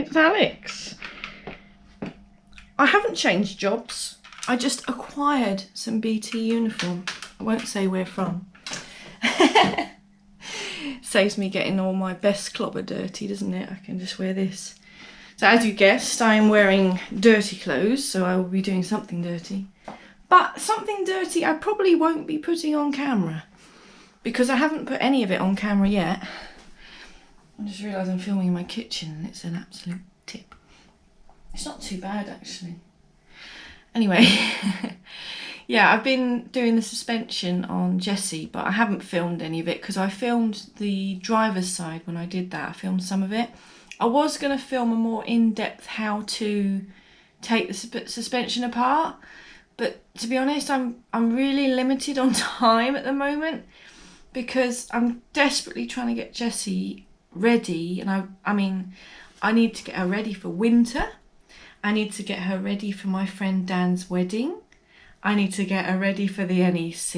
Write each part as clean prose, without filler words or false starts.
it's Alex. I haven't changed jobs. I just acquired some BT uniform. I won't say where from. Saves me getting all my best clobber dirty, doesn't it? I can just wear this. So as you guessed, I am wearing dirty clothes, so I will be doing something dirty. But something dirty I probably won't be putting on camera, because I haven't put any of it on camera yet. I just realised I'm filming in my kitchen and it's an absolute tip. It's not too bad actually. Anyway, yeah, I've been doing the suspension on Jessie, but I haven't filmed any of it because I filmed the driver's side when I did that. I filmed some of it. I was going to film a more in-depth how to take the suspension apart, but to be honest, I'm really limited on time at the moment because I'm desperately trying to get Jessie ready, and I mean, I need to get her ready for winter. I need to get her ready for my friend Dan's wedding. I need to get her ready for the NEC.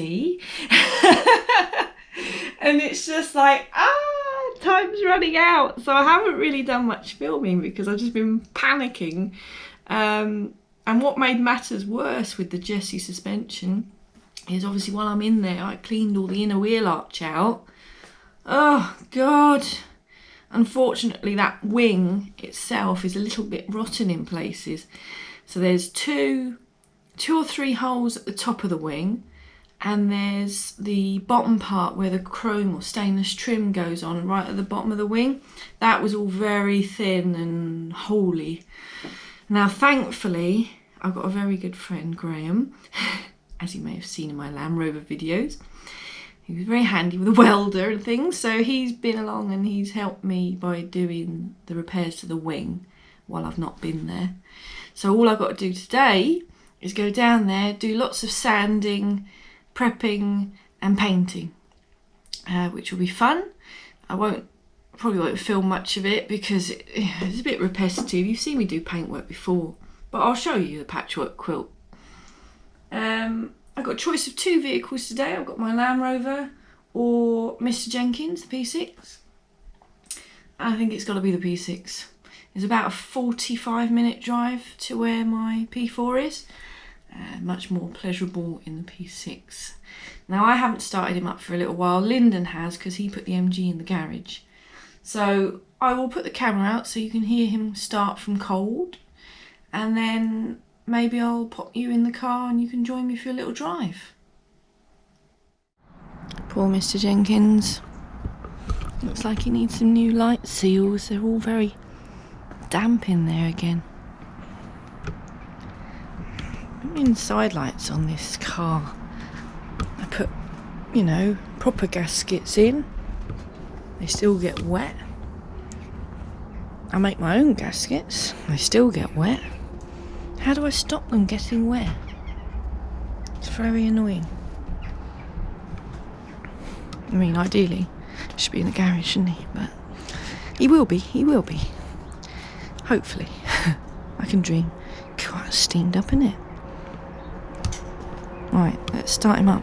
And it's just like, time's running out. So I haven't really done much filming because I've just been panicking. And what made matters worse with the Jessie suspension is obviously while I'm in there, I cleaned all the inner wheel arch out. Oh God. Unfortunately, that wing itself is a little bit rotten in places. So there's two or three holes at the top of the wing, and there's the bottom part where the chrome or stainless trim goes on right at the bottom of the wing. That was all very thin and holy. Now, thankfully, I've got a very good friend, Graham, as you may have seen in my Rover videos. He was very handy with a welder and things, so he's been along and he's helped me by doing the repairs to the wing while I've not been there. So all I've got to do today is go down there, do lots of sanding, prepping and painting, which will be fun. I probably won't film much of it because it's a bit repetitive. You've seen me do paintwork before, but I'll show you the patchwork quilt. I've got a choice of two vehicles today. I've got my Rover or Mr Jenkins, the P6. I think it's got to be the P6. It's about a 45-minute drive to where my P4 is. Much more pleasurable in the P6. Now, I haven't started him up for a little while. Lyndon has, because he put the MG in the garage. So I will put the camera out so you can hear him start from cold, and then maybe I'll pop you in the car and you can join me for a little drive. Poor Mr Jenkins. Looks like he needs some new light seals. They're all very damp in there again. Inside lights on this car. I put, you know, proper gaskets in. They still get wet. I make my own gaskets. They still get wet. How do I stop them getting wet? It's very annoying. I mean, ideally, he should be in the garage, shouldn't he? But he will be, Hopefully. I can dream. God, it's steamed up, isn't it? Right, let's start him up.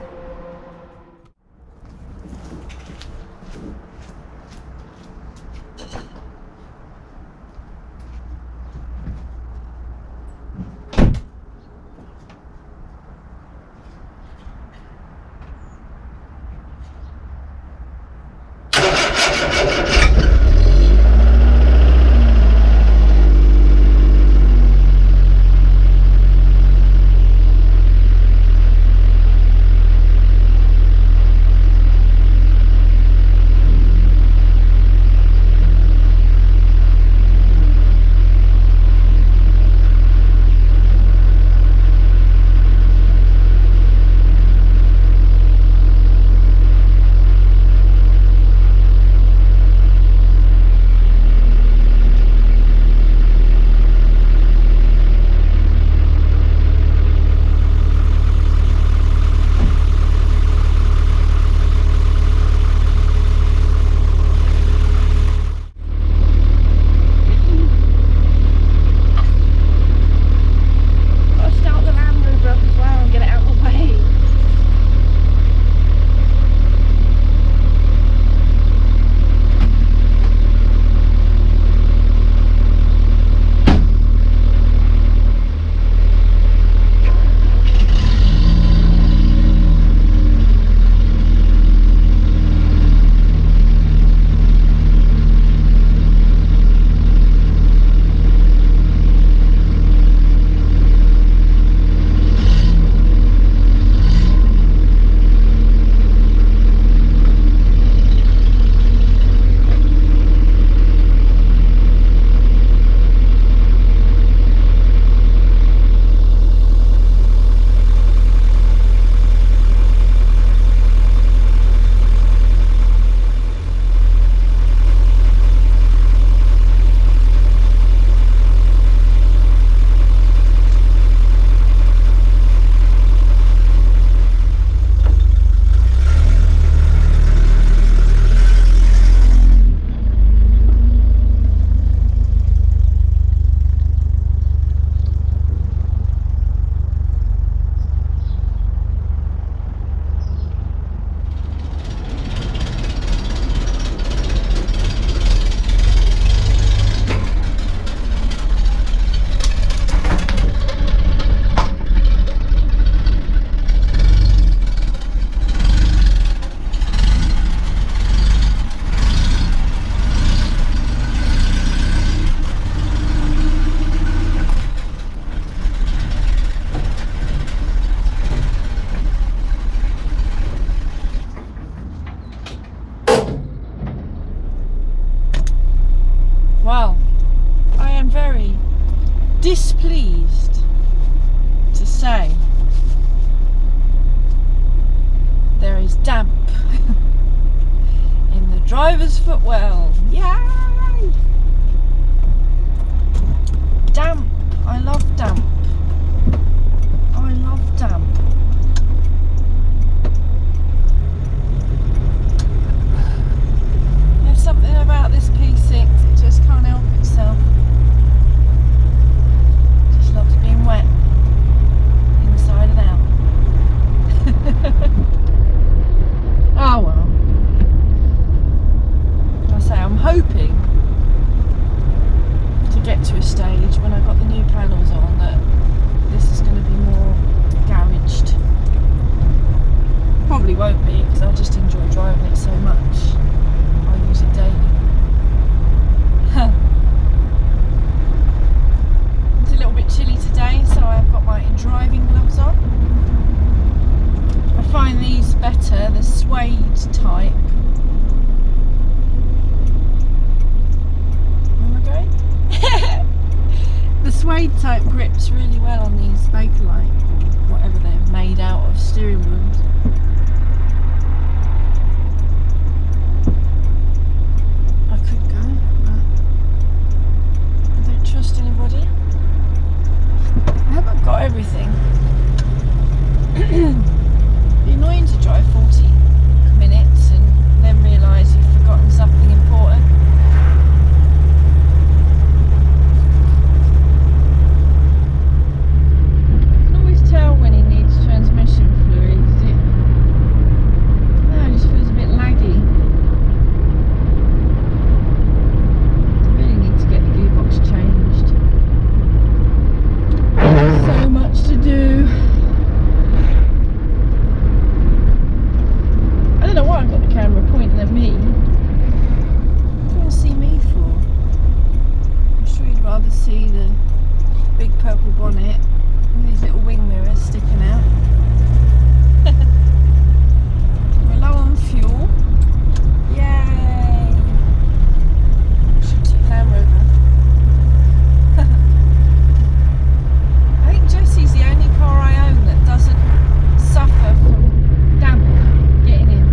well. Yay! Damp. I love damp. I love damp. There's something about this P6, it just can't help itself. Just loves being wet, inside and out. Oh well. I say I'm hoping to get to a stage when I've got the new panels on that this is going to be more garaged. Probably won't be because I just enjoy driving it so much. I use it daily. It's a little bit chilly today, so I've got my driving gloves on. I find these better, the suede type. Where am I going? The suede type grips really well on these Bakelite, or whatever they're made out of, steering wheels. I could go, but I don't trust anybody. I haven't got everything. It'd be annoying to drive 40 minutes and then realise you've forgotten something important. You can always tell when he needs transmission fluid. It just feels a bit laggy. I really need to get the gearbox changed. So much to do. I don't know why I've got the camera pointing at me. What do you want to see me for? I'm sure you'd rather see the big purple bonnet and these little wing mirrors sticking out. We're low on fuel. Yay! Should take Land Rover. I think Jessie's the only car I own that doesn't suffer from damp getting in.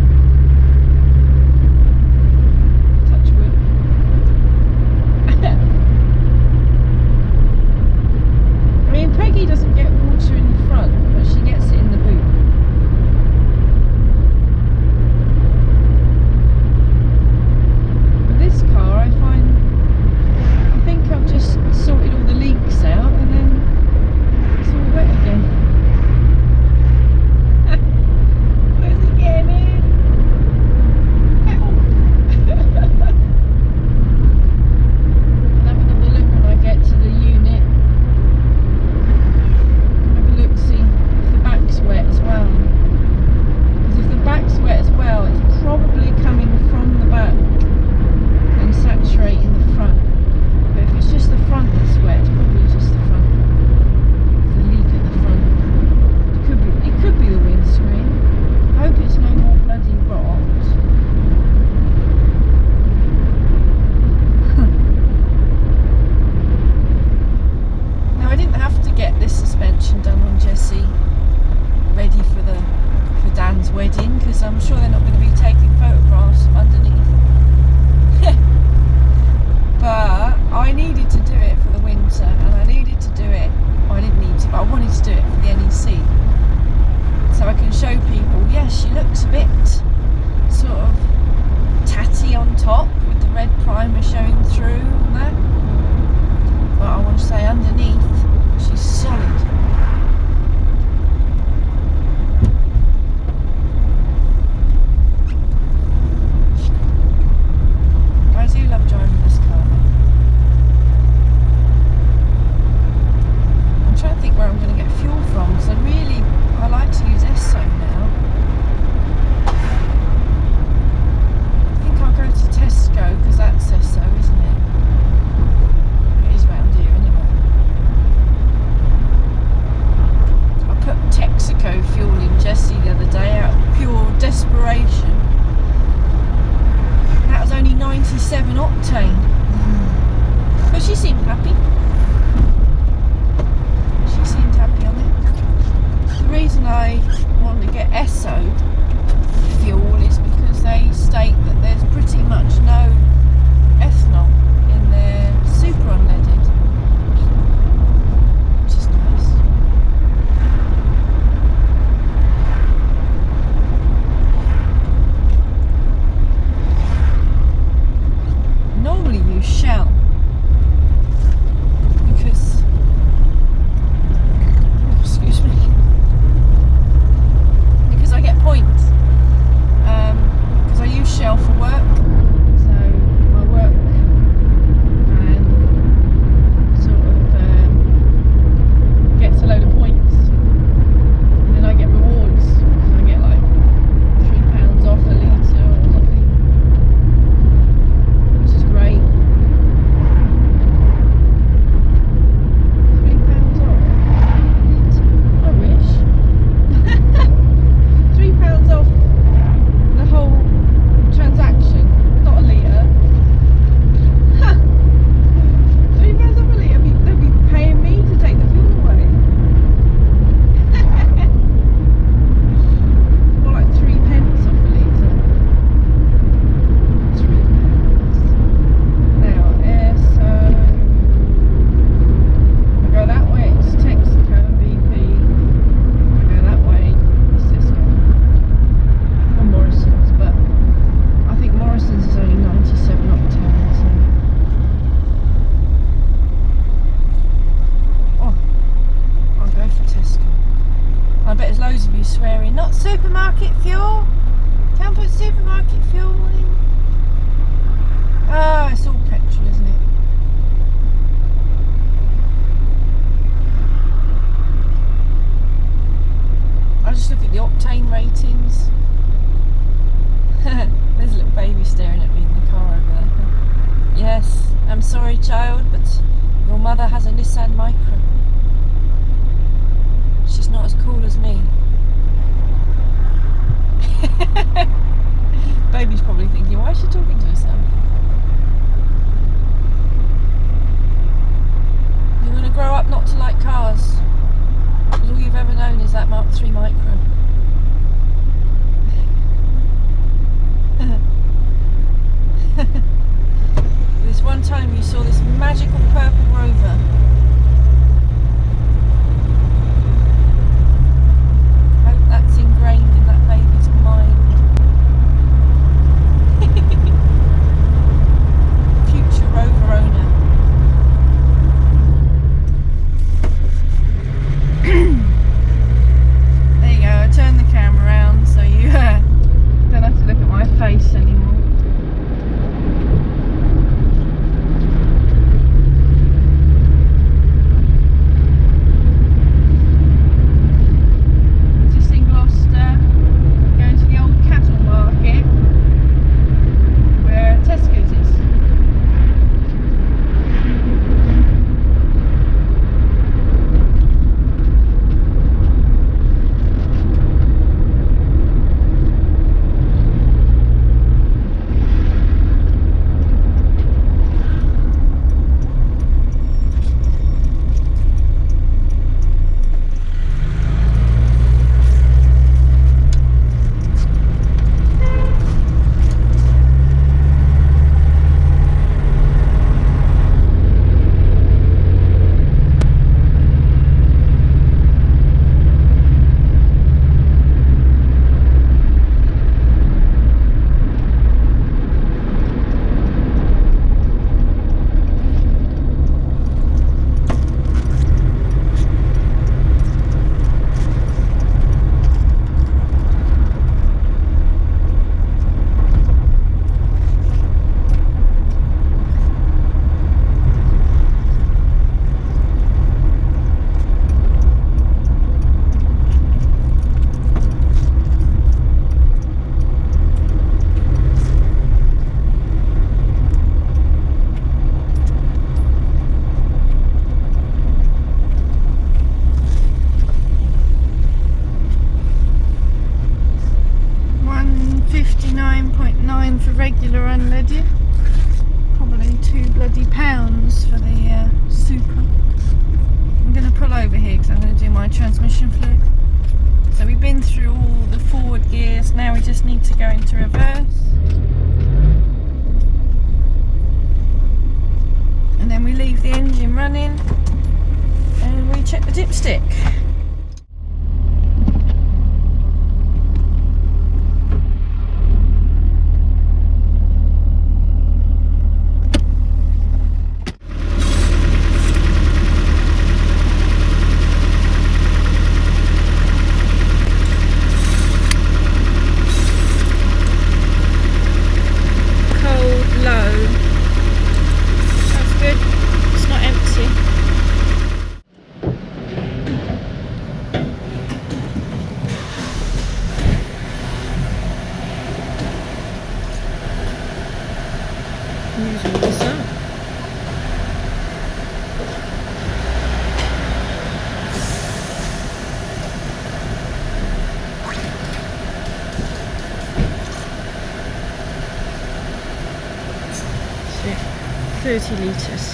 Touch wood. I mean, Peggy doesn't get water in the front, but she gets it in the boot. With this car, I think I've just sorted all the leaks out and then it's all wet again. Where's it getting in? I'll have another look when I get to the unit. Have a look, see if the back's wet as well. Because if the back's wet as well, it's probably coming from the back and saturating the front. But if it's just the front that's wet, it's probably just the front. The leak at the front. It could be the windscreen. I hope it's no more bloody rot. Now I didn't have to get this suspension done on Jessie ready for Dan's wedding because I'm sure they're not going to be taking photographs underneath. But I needed to do it for the winter and I needed to do it, well, I didn't need to, but I wanted to do it for the NEC. So I can show people, yes, she looks a bit sort of tatty on top with the red primer showing through and that. But I want to say underneath, she's solid. supermarket fuel? Can't put supermarket fuel in. Oh, it's all petrol, isn't it? I'll just look at the octane ratings. There's a little baby staring at me in the car over there. Yes, I'm sorry child, but your mother has a Nissan Micra. She's not as cool as me. Baby's probably thinking, why is she talking to herself? You're going to grow up not to like cars, because all you've ever known is that Mark III Micro. This one time you saw this magical purple Rover. I hope that's ingrained in that baby's mind. Future Rover owner. There you go, I turned the camera around so you don't have to look at my face anymore. For regular unleaded, probably £2 bloody for the super. I'm going to pull over here because I'm going to do my transmission fluid. So we've been through all the forward gears, now we just need to go into reverse, and then we leave the engine running and we check the dipstick. This up. So 30 litres.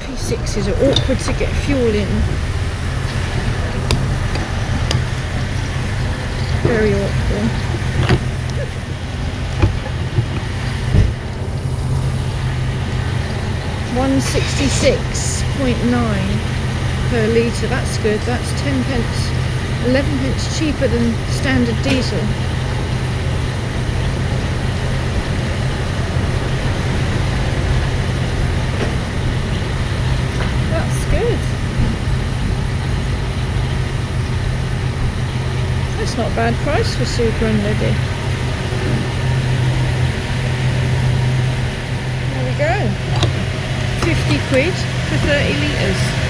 P6s are awkward to get fuel in. Very awkward. £166.9 per litre. That's good. That's 10 pence, 11 pence cheaper than standard diesel. That's not a bad price for Super Unleaded. There we go. 50 quid for 30 litres.